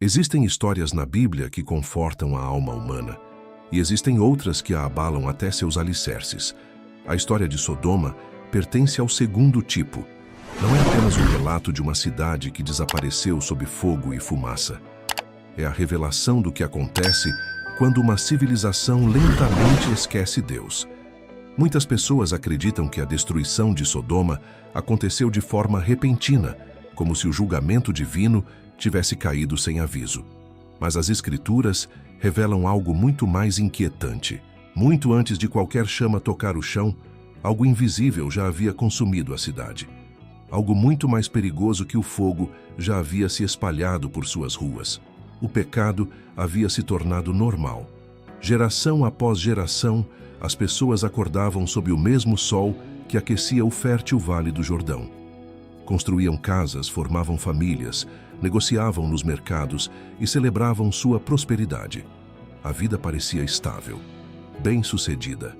Existem histórias na Bíblia que confortam a alma humana, e existem outras que a abalam até seus alicerces. A história de Sodoma pertence ao segundo tipo. Não é apenas um relato de uma cidade que desapareceu sob fogo e fumaça. É a revelação do que acontece quando uma civilização lentamente esquece Deus. Muitas pessoas acreditam que a destruição de Sodoma aconteceu de forma repentina, como se o julgamento divino tivesse caído sem aviso. Mas as Escrituras revelam algo muito mais inquietante. Muito antes de qualquer chama tocar o chão, algo invisível já havia consumido a cidade. Algo muito mais perigoso que o fogo já havia se espalhado por suas ruas. O pecado havia se tornado normal. Geração após geração, as pessoas acordavam sob o mesmo sol que aquecia o fértil Vale do Jordão. Construíam casas, formavam famílias, negociavam nos mercados e celebravam sua prosperidade. A vida parecia estável, bem-sucedida,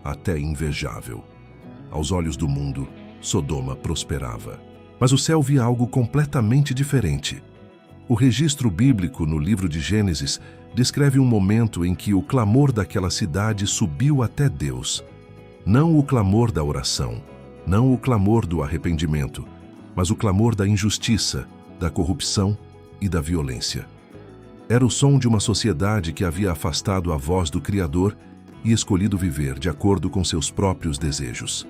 até invejável. Aos olhos do mundo, Sodoma prosperava. Mas o céu via algo completamente diferente. O registro bíblico no livro de Gênesis descreve um momento em que o clamor daquela cidade subiu até Deus. Não o clamor da oração, não o clamor do arrependimento, mas o clamor da injustiça, da corrupção e da violência. Era o som de uma sociedade que havia afastado a voz do Criador e escolhido viver de acordo com seus próprios desejos.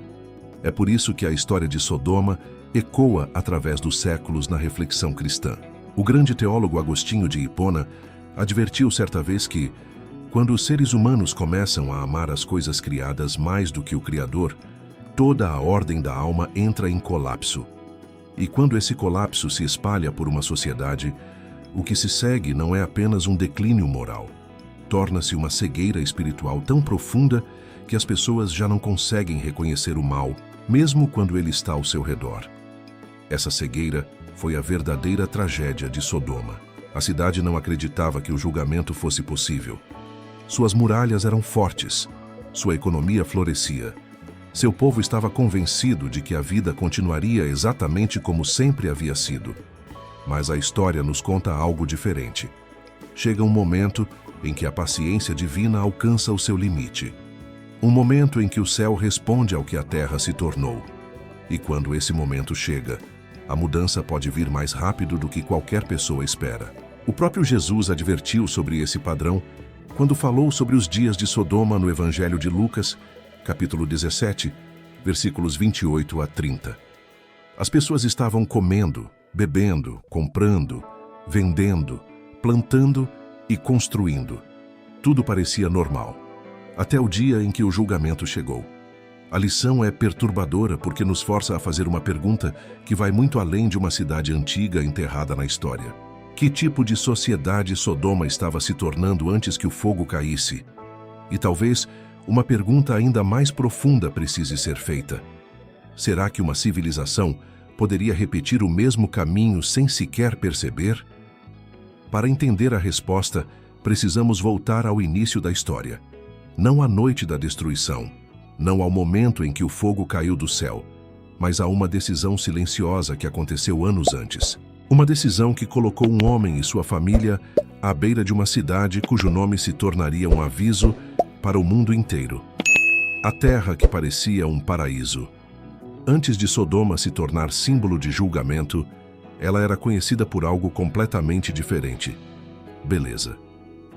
É por isso que a história de Sodoma ecoa através dos séculos na reflexão cristã. O grande teólogo Agostinho de Hipona advertiu certa vez que, quando os seres humanos começam a amar as coisas criadas mais do que o Criador, toda a ordem da alma entra em colapso. E quando esse colapso se espalha por uma sociedade, o que se segue não é apenas um declínio moral. Torna-se uma cegueira espiritual tão profunda que as pessoas já não conseguem reconhecer o mal, mesmo quando ele está ao seu redor. Essa cegueira foi a verdadeira tragédia de Sodoma. A cidade não acreditava que o julgamento fosse possível. Suas muralhas eram fortes, sua economia florescia. Seu povo estava convencido de que a vida continuaria exatamente como sempre havia sido. Mas a história nos conta algo diferente. Chega um momento em que a paciência divina alcança o seu limite. Um momento em que o céu responde ao que a terra se tornou. E quando esse momento chega, a mudança pode vir mais rápido do que qualquer pessoa espera. O próprio Jesus advertiu sobre esse padrão quando falou sobre os dias de Sodoma no Evangelho de Lucas, capítulo 17, versículos 28 a 30. As pessoas estavam comendo, bebendo, comprando, vendendo, plantando e construindo. Tudo parecia normal, até o dia em que o julgamento chegou. A lição é perturbadora porque nos força a fazer uma pergunta que vai muito além de uma cidade antiga enterrada na história. Que tipo de sociedade Sodoma estava se tornando antes que o fogo caísse? E talvez uma pergunta ainda mais profunda precise ser feita. Será que uma civilização poderia repetir o mesmo caminho sem sequer perceber? Para entender a resposta, precisamos voltar ao início da história. Não à noite da destruição, não ao momento em que o fogo caiu do céu, mas a uma decisão silenciosa que aconteceu anos antes. Uma decisão que colocou um homem e sua família à beira de uma cidade cujo nome se tornaria um aviso para o mundo inteiro. A terra que parecia um paraíso. Antes de Sodoma se tornar símbolo de julgamento, ela era conhecida por algo completamente diferente: beleza,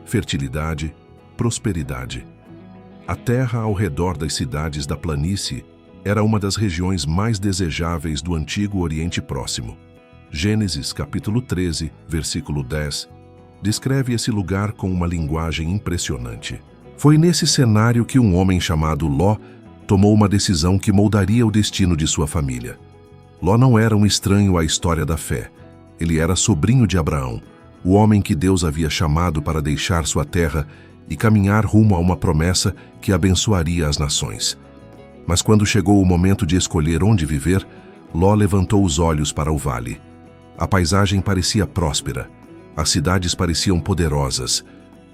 fertilidade, prosperidade. A terra ao redor das cidades da planície era uma das regiões mais desejáveis do antigo Oriente Próximo. Gênesis capítulo 13, versículo 10, descreve esse lugar com uma linguagem impressionante. Foi nesse cenário que um homem chamado Ló tomou uma decisão que moldaria o destino de sua família. Ló não era um estranho à história da fé. Ele era sobrinho de Abraão, o homem que Deus havia chamado para deixar sua terra e caminhar rumo a uma promessa que abençoaria as nações. Mas quando chegou o momento de escolher onde viver, Ló levantou os olhos para o vale. A paisagem parecia próspera, as cidades pareciam poderosas,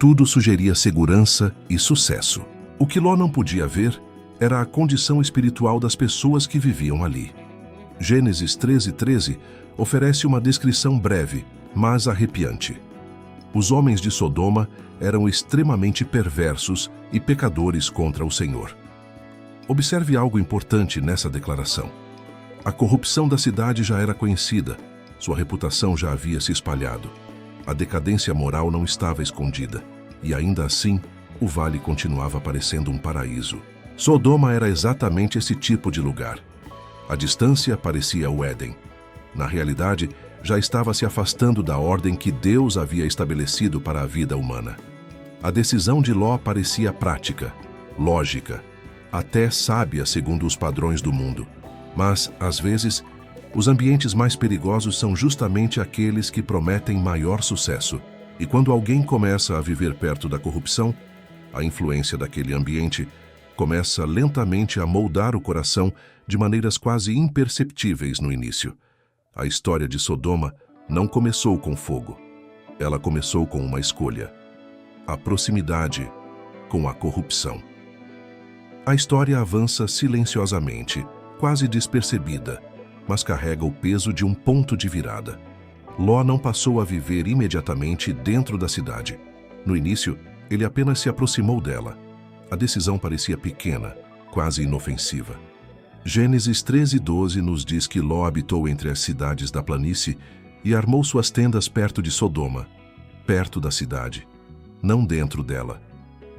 tudo sugeria segurança e sucesso. O que Ló não podia ver era a condição espiritual das pessoas que viviam ali. Gênesis 13:13 oferece uma descrição breve, mas arrepiante. Os homens de Sodoma eram extremamente perversos e pecadores contra o Senhor. Observe algo importante nessa declaração. A corrupção da cidade já era conhecida, sua reputação já havia se espalhado. A decadência moral não estava escondida, e ainda assim, o vale continuava parecendo um paraíso. Sodoma era exatamente esse tipo de lugar. A distância parecia o Éden. Na realidade, já estava se afastando da ordem que Deus havia estabelecido para a vida humana. A decisão de Ló parecia prática, lógica, até sábia segundo os padrões do mundo. Mas, às vezes, os ambientes mais perigosos são justamente aqueles que prometem maior sucesso. E quando alguém começa a viver perto da corrupção, a influência daquele ambiente começa lentamente a moldar o coração de maneiras quase imperceptíveis no início. A história de Sodoma não começou com fogo. Ela começou com uma escolha: a proximidade com a corrupção. A história avança silenciosamente, quase despercebida, mas carrega o peso de um ponto de virada. Ló não passou a viver imediatamente dentro da cidade. No início, ele apenas se aproximou dela. A decisão parecia pequena, quase inofensiva. Gênesis 13:12 nos diz que Ló habitou entre as cidades da planície e armou suas tendas perto de Sodoma, perto da cidade, não dentro dela.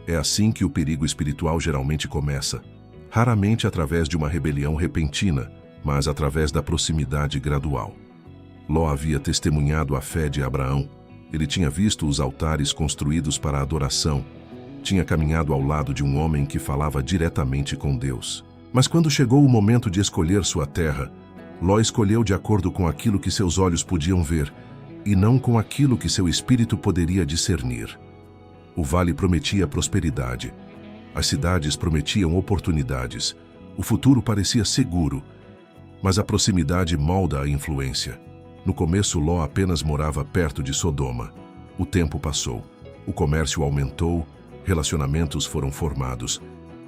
É assim que o perigo espiritual geralmente começa, raramente através de uma rebelião repentina, mas através da proximidade gradual. Ló havia testemunhado a fé de Abraão. Ele tinha visto os altares construídos para a adoração, tinha caminhado ao lado de um homem que falava diretamente com Deus. Mas quando chegou o momento de escolher sua terra, Ló escolheu de acordo com aquilo que seus olhos podiam ver, e não com aquilo que seu espírito poderia discernir. O vale prometia prosperidade. As cidades prometiam oportunidades. O futuro parecia seguro, mas a proximidade molda a influência. No começo, Ló apenas morava perto de Sodoma. O tempo passou. O comércio aumentou, relacionamentos foram formados,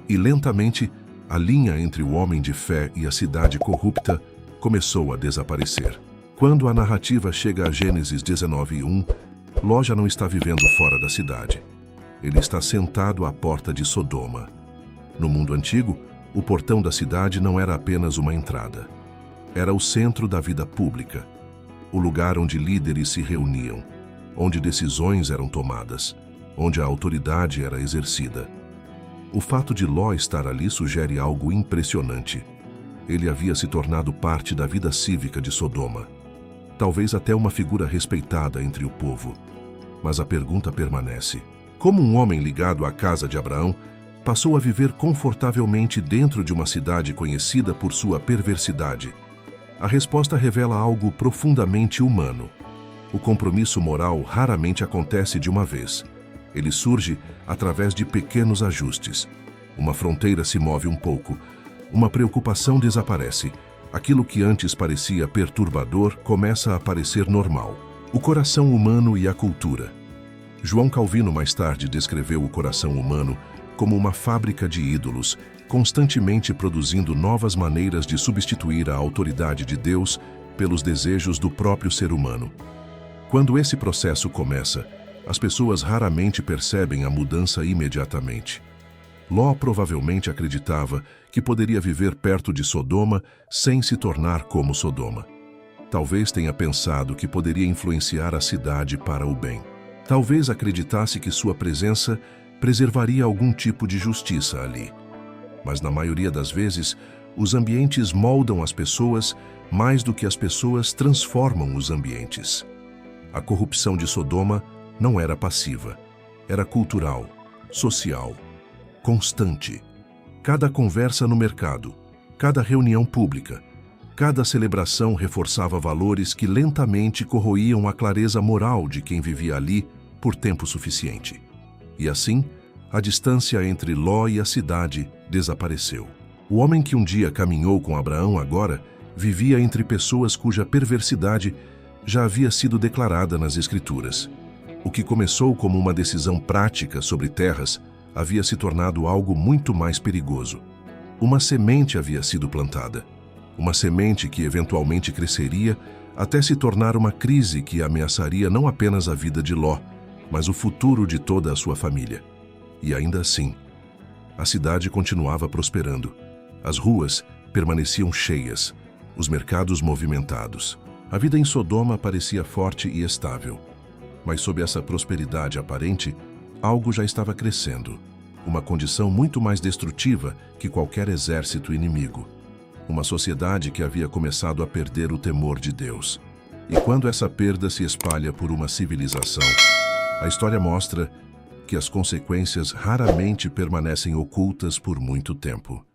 e lentamente, a linha entre o homem de fé e a cidade corrupta começou a desaparecer. Quando a narrativa chega a Gênesis 19:1, Ló já não está vivendo fora da cidade. Ele está sentado à porta de Sodoma. No mundo antigo, o portão da cidade não era apenas uma entrada. Era o centro da vida pública, o lugar onde líderes se reuniam, onde decisões eram tomadas, onde a autoridade era exercida. O fato de Ló estar ali sugere algo impressionante. Ele havia se tornado parte da vida cívica de Sodoma, talvez até uma figura respeitada entre o povo. Mas a pergunta permanece: como um homem ligado à casa de Abraão passou a viver confortavelmente dentro de uma cidade conhecida por sua perversidade? A resposta revela algo profundamente humano. O compromisso moral raramente acontece de uma vez. Ele surge através de pequenos ajustes. Uma fronteira se move um pouco, uma preocupação desaparece. Aquilo que antes parecia perturbador começa a parecer normal. O coração humano e a cultura. João Calvino mais tarde descreveu o coração humano como uma fábrica de ídolos, constantemente produzindo novas maneiras de substituir a autoridade de Deus pelos desejos do próprio ser humano. Quando esse processo começa, as pessoas raramente percebem a mudança imediatamente. Ló provavelmente acreditava que poderia viver perto de Sodoma sem se tornar como Sodoma. Talvez tenha pensado que poderia influenciar a cidade para o bem. Talvez acreditasse que sua presença preservaria algum tipo de justiça ali. Mas na maioria das vezes, os ambientes moldam as pessoas mais do que as pessoas transformam os ambientes. A corrupção de Sodoma não era passiva, era cultural, social, constante. Cada conversa no mercado, cada reunião pública, cada celebração reforçava valores que lentamente corroíam a clareza moral de quem vivia ali por tempo suficiente. E assim, a distância entre Ló e a cidade desapareceu. O homem que um dia caminhou com Abraão agora vivia entre pessoas cuja perversidade já havia sido declarada nas Escrituras. O que começou como uma decisão prática sobre terras havia se tornado algo muito mais perigoso. Uma semente havia sido plantada. Uma semente que eventualmente cresceria até se tornar uma crise que ameaçaria não apenas a vida de Ló, mas o futuro de toda a sua família. E ainda assim, a cidade continuava prosperando. As ruas permaneciam cheias, os mercados movimentados. A vida em Sodoma parecia forte e estável. Mas sob essa prosperidade aparente, algo já estava crescendo. Uma condição muito mais destrutiva que qualquer exército inimigo. Uma sociedade que havia começado a perder o temor de Deus. E quando essa perda se espalha por uma civilização, a história mostra que as consequências raramente permanecem ocultas por muito tempo.